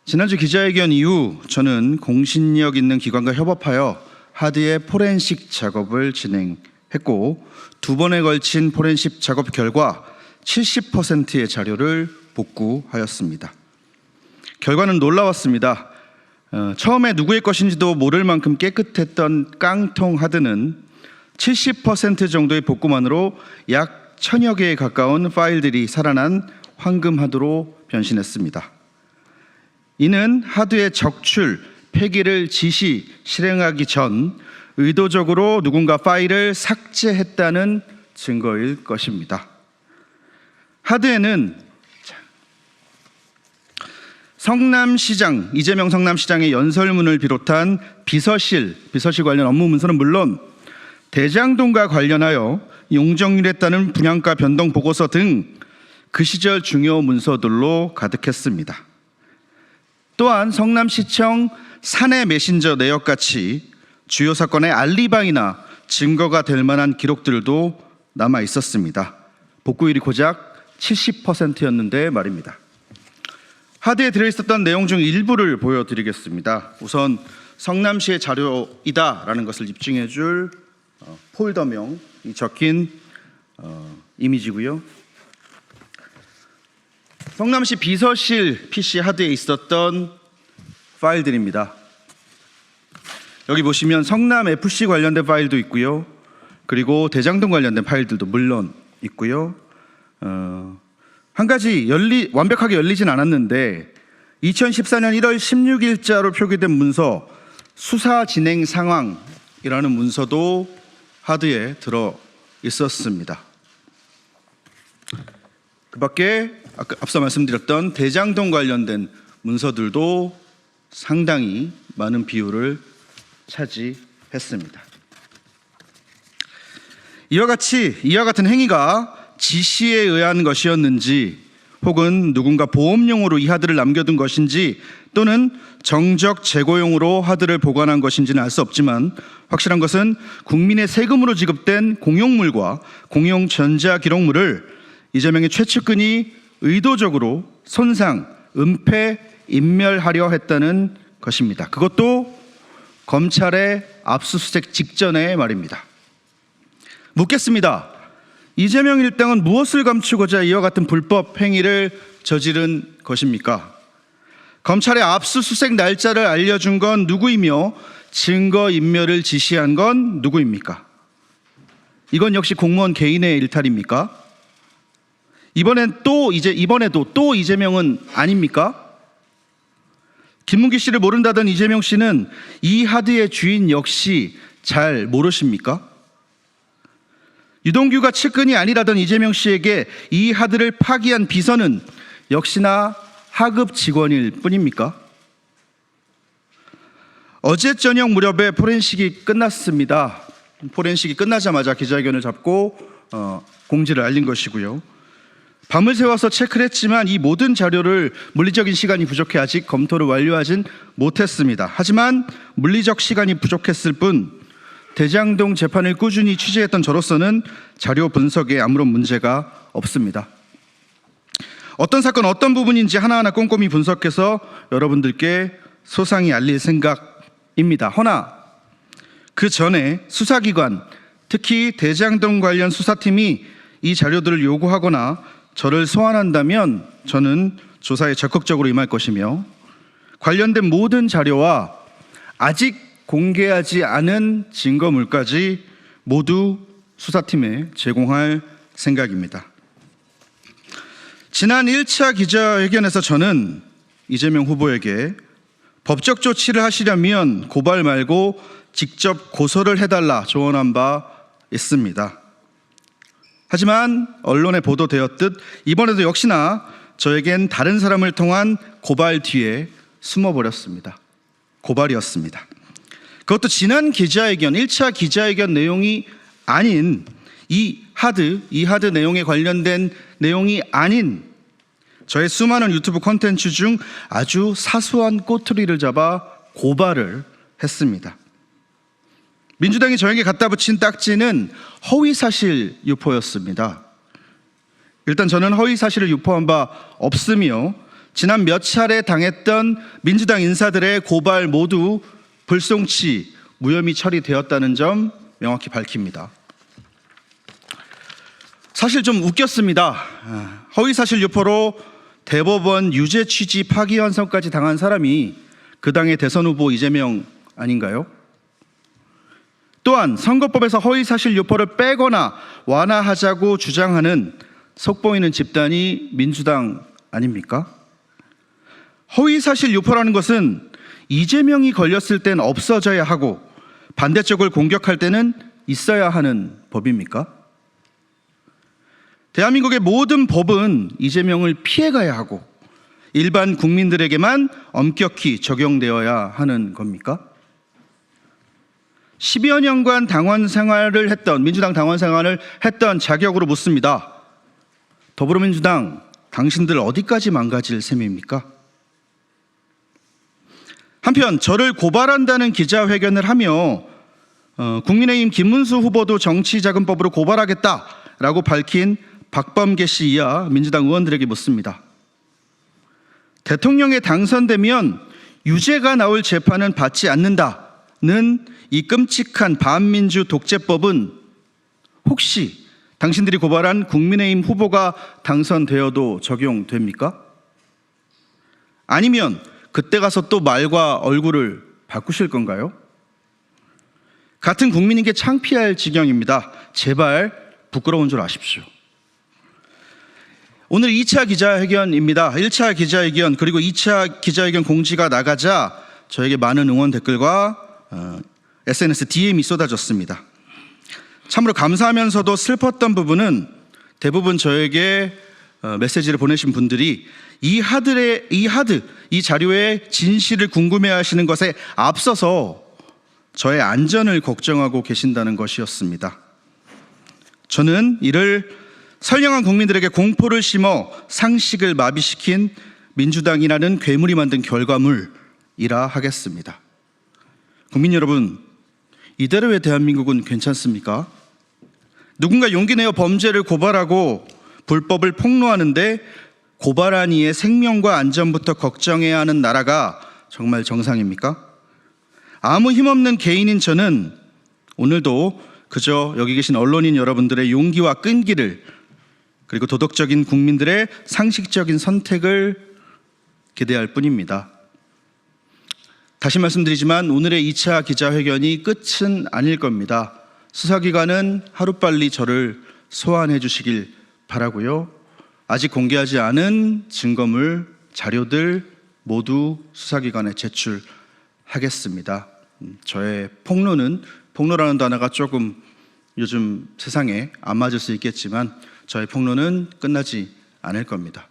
지난주 기자회견 이후 저는 공신력 있는 기관과 협업하여 하드의 포렌식 작업을 진행했고, 2번에 걸친 포렌식 작업 결과 70%의 자료를 복구하였습니다. 결과는 놀라웠습니다. 처음에 누구의 것인지도 모를 만큼 깨끗했던 깡통 하드는 70% 정도의 복구만으로 약 1000여 개에 가까운 파일들이 살아난 황금 하드로 변신했습니다. 이는 하드의 적출, 폐기를 실행하기 전 의도적으로 누군가 파일을 삭제했다는 증거일 것입니다. 하드에는 성남시장, 이재명 성남시장의 연설문을 비롯한 비서실 관련 업무 문서는 물론 대장동과 관련하여 용적률에 따른 분양가 변동 보고서 등 그 시절 중요 문서들로 가득했습니다. 또한 성남시청 사내 메신저 내역같이 주요 사건의 알리바이나 증거가 될 만한 기록들도 남아 있었습니다. 복구율이 고작 70%였는데 말입니다. 하드에 들어있었던 내용 중 일부를 보여드리겠습니다. 우선 성남시의 자료이다라는 것을 입증해 줄 폴더명이 적힌 이미지고요. 성남시 비서실 PC 하드에 있었던 파일들입니다. 여기 보시면 성남FC 관련된 파일도 있고요. 그리고 대장동 관련된 파일들도 물론 있고요. 한 가지 완벽하게 열리진 않았는데 2014년 1월 16일자로 표기된 문서 수사 진행 상황이라는 문서도 하드에 들어 있었습니다. 그 밖에 앞서 말씀드렸던 대장동 관련된 문서들도 상당히 많은 비율을 차지했습니다. 이와 같은 행위가 지시에 의한 것이었는지, 혹은 누군가 보험용으로 이 하드를 남겨둔 것인지, 또는 정적 재고용으로 하드를 보관한 것인지는 알 수 없지만 확실한 것은 국민의 세금으로 지급된 공용물과 공용 전자기록물을 이재명의 최측근이 의도적으로 손상, 은폐, 인멸하려 했다는 것입니다. 그것도 검찰의 압수수색 직전에 말입니다. 묻겠습니다. 이재명 일당은 무엇을 감추고자 이와 같은 불법 행위를 저지른 것입니까? 검찰의 압수수색 날짜를 알려준 건 누구이며 증거 인멸을 지시한 건 누구입니까? 이건 역시 공무원 개인의 일탈입니까? 이번에도 또 이재명은 아닙니까? 김문기 씨를 모른다던 이재명 씨는 이 하드의 주인 역시 잘 모르십니까? 유동규가 측근이 아니라던 이재명 씨에게 이 하드를 파기한 비서는 역시나 하급 직원일 뿐입니까? 어제 저녁 무렵에 포렌식이 끝났습니다. 포렌식이 끝나자마자 기자회견을 잡고 공지를 알린 것이고요. 밤을 새워서 체크를 했지만 이 모든 자료를 물리적인 시간이 부족해 아직 검토를 완료하진 못했습니다. 하지만 물리적 시간이 부족했을 뿐 대장동 재판을 꾸준히 취재했던 저로서는 자료 분석에 아무런 문제가 없습니다. 어떤 사건 어떤 부분인지 하나하나 꼼꼼히 분석해서 여러분들께 소상히 알릴 생각입니다. 허나 그 전에 수사기관, 특히 대장동 관련 수사팀이 이 자료들을 요구하거나 저를 소환한다면 저는 조사에 적극적으로 임할 것이며, 관련된 모든 자료와 아직 공개하지 않은 증거물까지 모두 수사팀에 제공할 생각입니다. 지난 1차 기자회견에서 저는 이재명 후보에게 법적 조치를 하시려면 고발 말고 직접 고소를 해달라 조언한 바 있습니다. 하지만 언론에 보도되었듯 이번에도 역시나 저에겐 다른 사람을 통한 고발 뒤에 숨어버렸습니다. 고발이었습니다. 그것도 지난 기자회견, 1차 기자회견 내용이 아닌 이 하드 내용에 관련된 내용이 아닌 저의 수많은 유튜브 콘텐츠 중 아주 사소한 꼬투리를 잡아 고발을 했습니다. 민주당이 저에게 갖다 붙인 딱지는 허위사실 유포였습니다. 일단 저는 허위사실을 유포한 바 없으며 지난 몇 차례 당했던 민주당 인사들의 고발 모두 불송치, 무혐의 처리되었다는 점 명확히 밝힙니다. 사실 좀 웃겼습니다. 허위사실 유포로 대법원 유죄 취지 파기환송까지 당한 사람이 그 당의 대선 후보 이재명 아닌가요? 또한 선거법에서 허위사실 유포를 빼거나 완화하자고 주장하는 속보이는 집단이 민주당 아닙니까? 허위사실 유포라는 것은 이재명이 걸렸을 땐 없어져야 하고 반대쪽을 공격할 때는 있어야 하는 법입니까? 대한민국의 모든 법은 이재명을 피해가야 하고 일반 국민들에게만 엄격히 적용되어야 하는 겁니까? 10여 년간 당원 생활을 했던, 민주당 당원 생활을 했던 자격으로 묻습니다. 더불어민주당, 당신들 어디까지 망가질 셈입니까? 한편 저를 고발한다는 기자회견을 하며 국민의힘 김문수 후보도 정치자금법으로 고발하겠다라고 밝힌 박범계 씨 이하 민주당 의원들에게 묻습니다. 대통령에 당선되면 유죄가 나올 재판은 받지 않는다는 이 끔찍한 반민주 독재법은 혹시 당신들이 고발한 국민의힘 후보가 당선되어도 적용됩니까? 아니면 그때 가서 또 말과 얼굴을 바꾸실 건가요? 같은 국민에게 창피할 지경입니다. 제발 부끄러운 줄 아십시오. 오늘 2차 기자회견입니다. 1차 기자회견 그리고 2차 기자회견 공지가 나가자 저에게 많은 응원 댓글과 SNS DM이 쏟아졌습니다. 참으로 감사하면서도 슬펐던 부분은 대부분 저에게 메시지를 보내신 분들이 이 자료의 진실을 궁금해하시는 것에 앞서서 저의 안전을 걱정하고 계신다는 것이었습니다. 저는 이를 선량한 국민들에게 공포를 심어 상식을 마비시킨 민주당이라는 괴물이 만든 결과물이라 하겠습니다. 국민 여러분, 이대로의 대한민국은 괜찮습니까? 누군가 용기 내어 범죄를 고발하고 불법을 폭로하는데 고발한 이의 생명과 안전부터 걱정해야 하는 나라가 정말 정상입니까? 아무 힘없는 개인인 저는 오늘도 그저 여기 계신 언론인 여러분들의 용기와 끈기를 그리고 도덕적인 국민들의 상식적인 선택을 기대할 뿐입니다. 다시 말씀드리지만 오늘의 2차 기자회견이 끝은 아닐 겁니다. 수사기관은 하루빨리 저를 소환해 주시길 바라고요. 아직 공개하지 않은 증거물, 자료들 모두 수사기관에 제출하겠습니다. 저의 폭로라는 단어가 조금 요즘 세상에 안 맞을 수 있겠지만 저의 폭로는 끝나지 않을 겁니다.